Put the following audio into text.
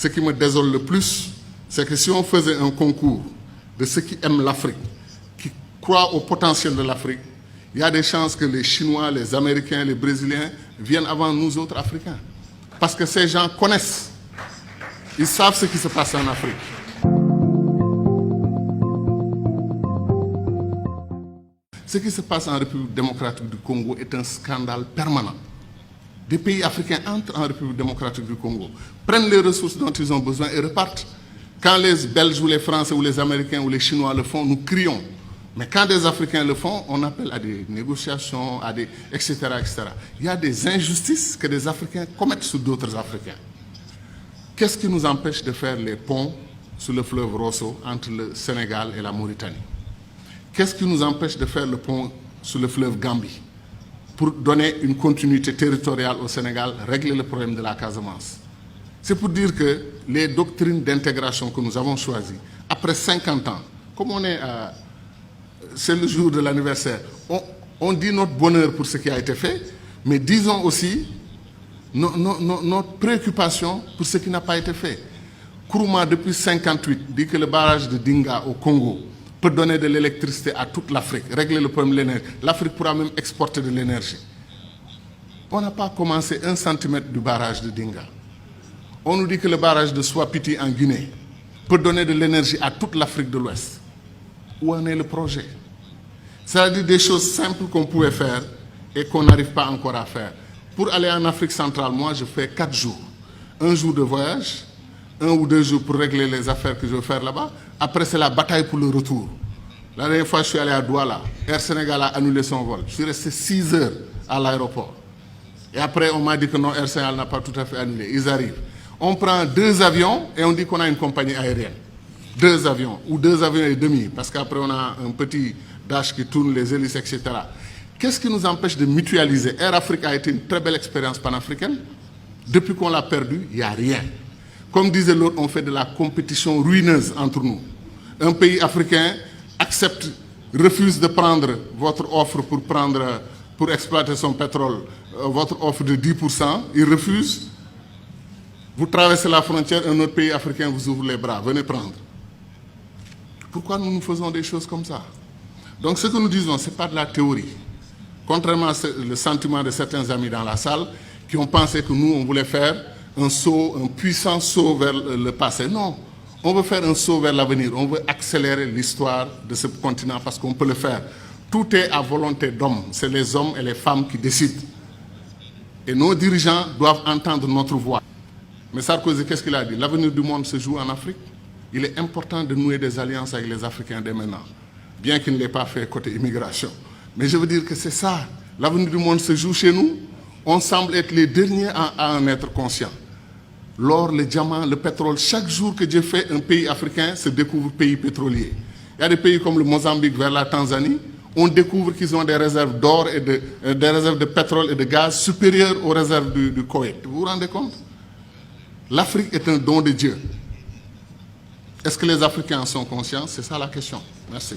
ce qui me désole le plus, c'est que si on faisait un concours de ceux qui aiment l'Afrique, qui croient au potentiel de l'Afrique, il y a des chances que les Chinois, les Américains, les Brésiliens viennent avant nous autres Africains. Parce que ces gens connaissent, ils savent ce qui se passe en Afrique. Ce qui se passe en République démocratique du Congo est un scandale permanent. Des pays africains entrent en République démocratique du Congo, prennent les ressources dont ils ont besoin et repartent. Quand les Belges ou les Français ou les Américains ou les Chinois le font, nous crions. Mais quand des Africains le font, on appelle à des négociations, etc., etc. Il y a des injustices que des Africains commettent sur d'autres Africains. Qu'est-ce qui nous empêche de faire les ponts sur le fleuve Rosso entre le Sénégal et la Mauritanie? Qu'est-ce qui nous empêche de faire le pont sur le fleuve Gambie pour donner une continuité territoriale au Sénégal, régler le problème de la Casamance? C'est pour dire que les doctrines d'intégration que nous avons choisies, après 50 ans, comme on est c'est le jour de l'anniversaire, on dit notre bonheur pour ce qui a été fait, mais disons aussi notre préoccupation pour ce qui n'a pas été fait. Kourouma, depuis 1958, dit que le barrage de Dinga au Congo peut donner de l'électricité à toute l'Afrique, régler le problème de l'énergie. L'Afrique pourra même exporter de l'énergie. On n'a pas commencé 1 centimètre du barrage de Dinga. On nous dit que le barrage de Swapiti en Guinée peut donner de l'énergie à toute l'Afrique de l'Ouest. Où en est le projet? C'est-à-dire des choses simples qu'on pouvait faire et qu'on n'arrive pas encore à faire. Pour aller en Afrique centrale, moi, je fais 4 jours. 1 jour de voyage, 1 ou 2 jours pour régler les affaires que je veux faire là-bas. Après, c'est la bataille pour le retour. La dernière fois, je suis allé à Douala. Air Sénégal a annulé son vol. Je suis resté 6 heures à l'aéroport. Et après, on m'a dit que non, Air Sénégal n'a pas tout à fait annulé. Ils arrivent. On prend 2 avions et on dit qu'on a une compagnie aérienne. 2 avions, ou 2 avions et demi, parce qu'après, on a un petit dash qui tourne, les hélices, etc. Qu'est-ce qui nous empêche de mutualiser? Air Afrique a été une très belle expérience panafricaine. Depuis qu'on l'a perdu, il n'y a rien. Comme disait l'autre, on fait de la compétition ruineuse entre nous. Un pays africain accepte, refuse de prendre votre offre pour exploiter son pétrole, votre offre de 10%, il refuse. Vous traversez la frontière, un autre pays africain vous ouvre les bras, venez prendre. Pourquoi nous faisons des choses comme ça? Donc ce que nous disons, ce n'est pas de la théorie. Contrairement au sentiment de certains amis dans la salle qui ont pensé que nous, on voulait faire un saut, un puissant saut vers le passé. Non, on veut faire un saut vers l'avenir. On veut accélérer l'histoire de ce continent parce qu'on peut le faire. Tout est à volonté d'hommes. C'est les hommes et les femmes qui décident. Et nos dirigeants doivent entendre notre voix. Mais Sarkozy, qu'est-ce qu'il a dit? L'avenir du monde se joue en Afrique. Il est important de nouer des alliances avec les Africains dès maintenant. Bien qu'il ne l'ait pas fait côté immigration. Mais je veux dire que c'est ça. L'avenir du monde se joue chez nous. On semble être les derniers à en être conscients. L'or, le diamant, le pétrole, chaque jour que Dieu fait, un pays africain se découvre pays pétrolier. Il y a des pays comme le Mozambique vers la Tanzanie, on découvre qu'ils ont des réserves d'or et des réserves de pétrole et de gaz supérieures aux réserves du Koweït. Vous vous rendez compte? L'Afrique est un don de Dieu. Est-ce que les Africains en sont conscients? C'est ça la question. Merci.